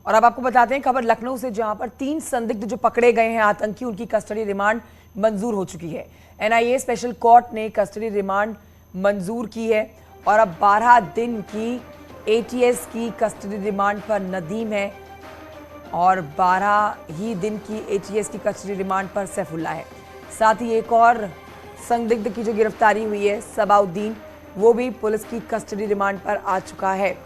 और अब आपको बताते हैं खबर लखनऊ से, जहां पर 3 संदिग्ध जो पकड़े गए हैं आतंकी, उनकी कस्टडी रिमांड मंजूर हो चुकी है। एनआईए स्पेशल कोर्ट ने कस्टडी रिमांड मंजूर की है और अब 12 दिन की एटीएस की कस्टडी रिमांड पर नदीम है और 12 ही दिन की एटीएस की कस्टडी रिमांड पर सैफुल्ला है। साथ ही एक और संदिग्ध की जो गिरफ्तारी हुई है सबाउद्दीन, वो भी पुलिस की कस्टडी रिमांड पर आ चुका है।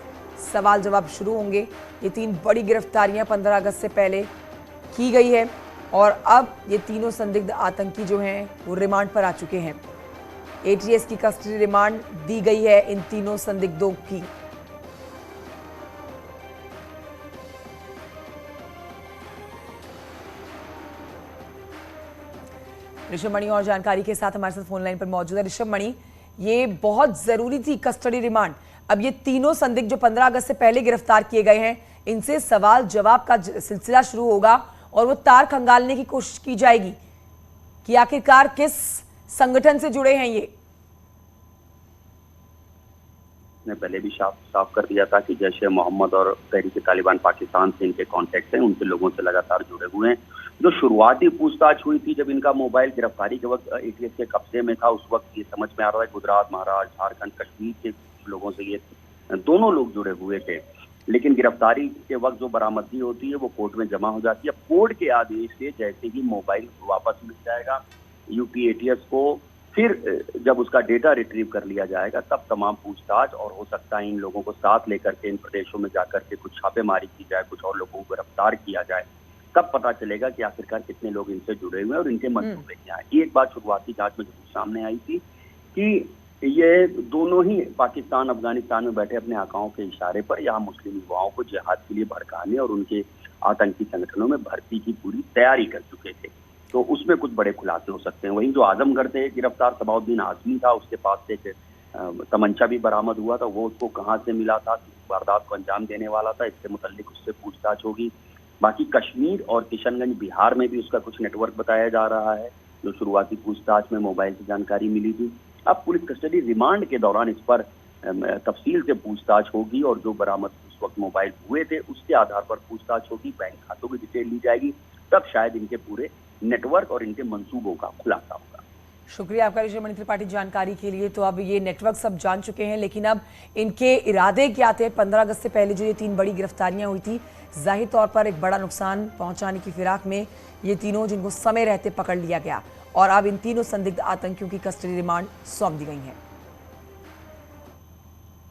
सवाल जवाब शुरू होंगे। ये 3 बड़ी गिरफ्तारियां 15 अगस्त से पहले की गई है और अब ये तीनों संदिग्ध आतंकी जो हैं वो रिमांड पर आ चुके हैं। एटीएस की कस्टडी रिमांड दी गई है इन तीनों संदिग्धों की। ऋषभ मणि और जानकारी के साथ हमारे साथ फोन लाइन पर मौजूद है। ऋषभ मणि, ये बहुत जरूरी थी कस्टडी रिमांड। अब ये तीनों संदिग्ध जो 15 अगस्त से पहले गिरफ्तार किए गए हैं, इनसे सवाल जवाब का सिलसिला शुरू होगा और वो तार खंगालने की कोशिश की जाएगी कि आखिरकार किस संगठन से जुड़े हैं ये। ने पहले भी साफ कर दिया था कि जैश-ए मोहम्मद और तहरीक-ए-तालिबान पाकिस्तान से इनके कॉन्टेक्ट हैं, उनके लोगों से लगातार जुड़े हुए हैं। जो शुरुआती पूछताछ हुई थी जब इनका मोबाइल गिरफ्तारी के वक्त एटीएस के कब्जे में था, उस वक्त ये समझ में आ रहा है गुजरात, महाराष्ट्र, झारखंड, कश्मीर के लोगों से ये दोनों लोग जुड़े हुए थे। लेकिन गिरफ्तारी के वक्त जो बरामदगी होती है वो कोर्ट में जमा हो जाती है। कोर्ट के आदेश से जैसे ही मोबाइल वापस मिल जाएगा यूपी एटीएस को, फिर जब उसका डेटा रिट्रीव कर लिया जाएगा तब तमाम पूछताछ और हो सकता है इन लोगों को साथ लेकर के इन प्रदेशों में जाकर के कुछ छापेमारी की जाए, कुछ और लोगों को गिरफ्तार किया जाए। तब पता चलेगा कि आखिरकार कितने लोग इनसे जुड़े हुए हैं और इनके मंसूबे क्या हैं। ये एक बात शुरुआती जांच में जरूर सामने आई थी कि ये दोनों ही पाकिस्तान, अफगानिस्तान में बैठे अपने आकाओं के इशारे पर यहाँ मुस्लिम युवाओं को जिहाद के लिए भड़काने और उनके आतंकी संगठनों में भर्ती की पूरी तैयारी कर चुके थे। तो उसमें कुछ बड़े खुलासे हो सकते हैं। वहीं जो आजमगढ़ से गिरफ्तार सबाउद्दीन आजमी था, उसके पास से एक तमंचा भी बरामद हुआ था। वो उसको कहाँ से मिला था, वारदात को अंजाम देने वाला था, इससे मुतल्लिक उससे पूछताछ होगी। बाकी कश्मीर और किशनगंज बिहार में भी उसका कुछ नेटवर्क बताया जा रहा है, जो शुरुआती पूछताछ में मोबाइल की जानकारी मिली थी। अब पुलिस कस्टडी रिमांड के दौरान इस पर तफसील से पूछताछ होगी और जो बरामद उस वक्त मोबाइल हुए थे उसके आधार पर पूछताछ होगी, बैंक खातों की डिटेल ली जाएगी, तब शायद इनके पूरे नेटवर्क और इनके मंसूबों का खुलासा होगा। शुक्रिया आपका ऋषभ मणि त्रिपाठी जानकारी के लिए। तो अब ये नेटवर्क सब जान चुके हैं, लेकिन अब इनके इरादे क्या थे। 15 अगस्त से पहले जो ये 3 बड़ी गिरफ्तारियां हुई थी, जाहिर तौर पर एक बड़ा नुकसान पहुंचाने की फिराक में ये तीनों, जिनको समय रहते पकड़ लिया गया और अब इन तीनों संदिग्ध आतंकियों की कस्टडी रिमांड सौंप दी गई है।